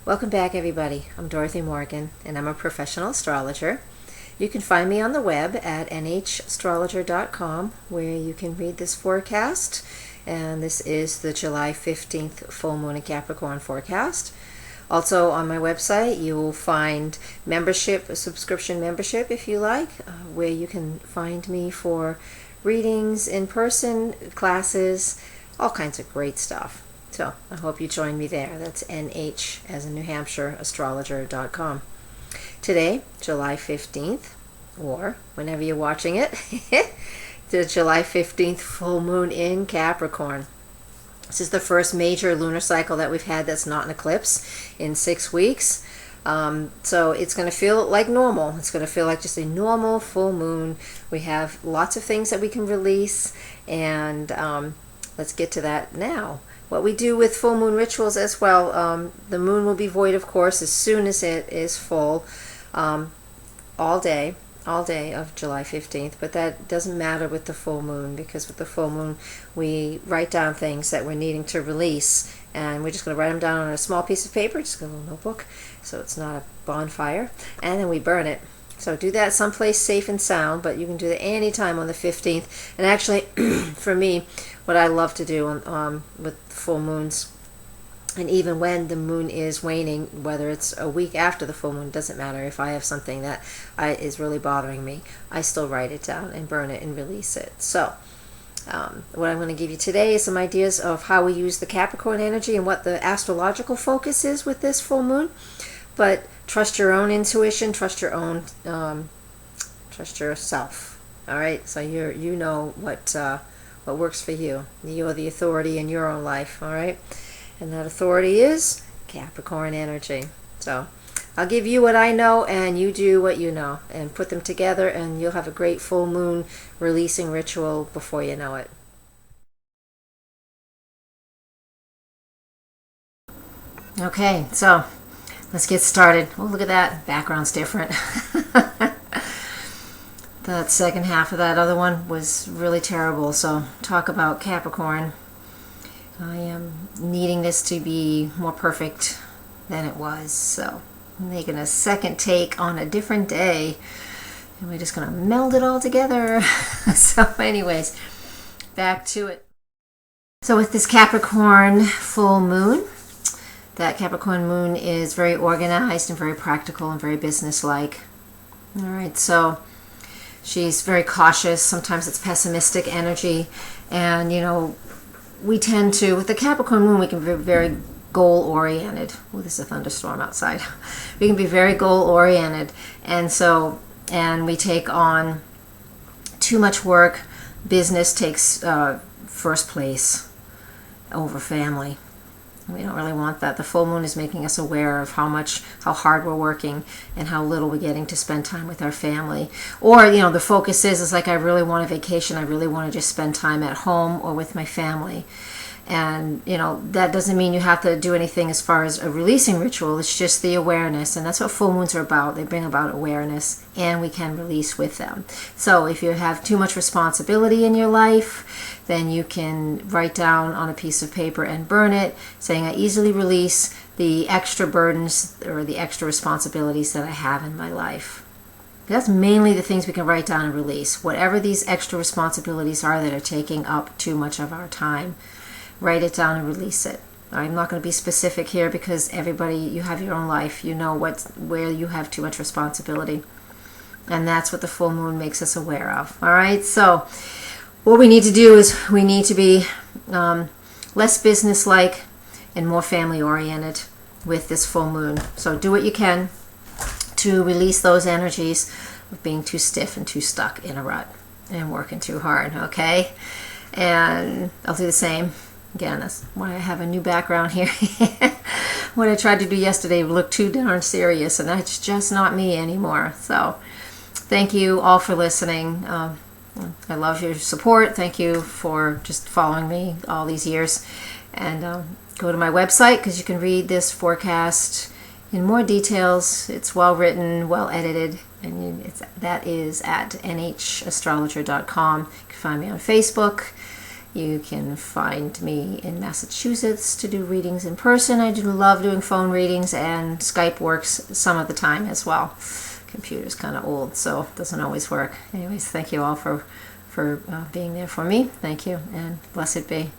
Welcome back, everybody. I'm Dorothy Morgan, and I'm a professional astrologer. You can find me on the web at nhastrologer.com, where you can read this forecast. And this is the July 15th full moon in Capricorn forecast. Also on my website, you will find membership, a subscription membership if you like, where you can find me for readings, in-person classes, all kinds of great stuff. So I hope you join me there. That's NH as in New Hampshire, astrologer.com. Today, July 15th, or whenever you're watching it, the July 15th full moon in Capricorn. This is the first major lunar cycle that we've had that's not an eclipse in 6 weeks. So it's going to feel like normal. It's going to feel like just a normal full moon. We have lots of things that we can release, and let's get to that now. What we do with full moon rituals as well, the moon will be void, of course, as soon as it is full, all day of July 15th, but that doesn't matter with the full moon, because with the full moon we write down things that we're needing to release, and we're just going to write them down on a small piece of paper, just a little notebook, so it's not a bonfire, and then we burn it. So do that someplace safe and sound, but you can do that anytime on the 15th. And actually, for me, what I love to do with full moons, and even when the moon is waning, whether it's a week after the full moon, doesn't matter. If I have something that is really bothering me, I still write it down and burn it and release it. So what I'm going to give you today is some ideas of how we use the Capricorn energy and what the astrological focus is with this full moon. But trust your own intuition, trust your own, trust yourself. All right, so you know what works for you. You're the authority in your own life. All right, and that authority is Capricorn energy. So I'll give you what I know, and you do what you know, and put them together, and you'll have a great full moon releasing ritual before you know it. Okay, so let's get started. Oh, look at that. Background's different. That second half of that other one was really terrible. So talk about Capricorn. I am needing this to be more perfect than it was. So I'm making a second take on a different day. And we're just going to meld it all together. So anyways, back to it. So with this Capricorn full moon, that Capricorn moon is very organized and very practical and very businesslike. All right, so she's very cautious. Sometimes it's pessimistic energy. And, we tend to, with the Capricorn moon, we can be very goal-oriented. Oh, there's a thunderstorm outside. We can be very goal-oriented. And we take on too much work. Business takes first place over family. We don't really want that. The full moon is making us aware of how hard we're working and how little we're getting to spend time with our family. Or, the focus is like, I really want a vacation. I really want to just spend time at home or with my family. And, that doesn't mean you have to do anything as far as a releasing ritual. It's just the awareness. And that's what full moons are about. They bring about awareness, and we can release with them. So if you have too much responsibility in your life, then you can write down on a piece of paper and burn it, saying, I easily release the extra burdens or the extra responsibilities that I have in my life. That's mainly the things we can write down and release. Whatever these extra responsibilities are that are taking up too much of our time, write it down and release it. I'm not going to be specific here because everybody, you have your own life. You know where you have too much responsibility. And that's what the full moon makes us aware of. All right, so what we need to do is we need to be less business-like and more family-oriented with this full moon. So do what you can to release those energies of being too stiff and too stuck in a rut and working too hard, okay? And I'll do the same. Again, that's why I have a new background here. What I tried to do yesterday looked too darn serious, and that's just not me anymore. So thank you all for listening. I love your support. Thank you for just following me all these years. And go to my website because you can read this forecast in more details. It's well written, well edited, and that is at nhastrologer.com. You can find me on Facebook You can find me in Massachusetts to do readings in person. I do love doing phone readings, and Skype works some of the time as well. Computer's kind of old, so it doesn't always work. Anyways, thank you all for being there for me. Thank you, and blessed be.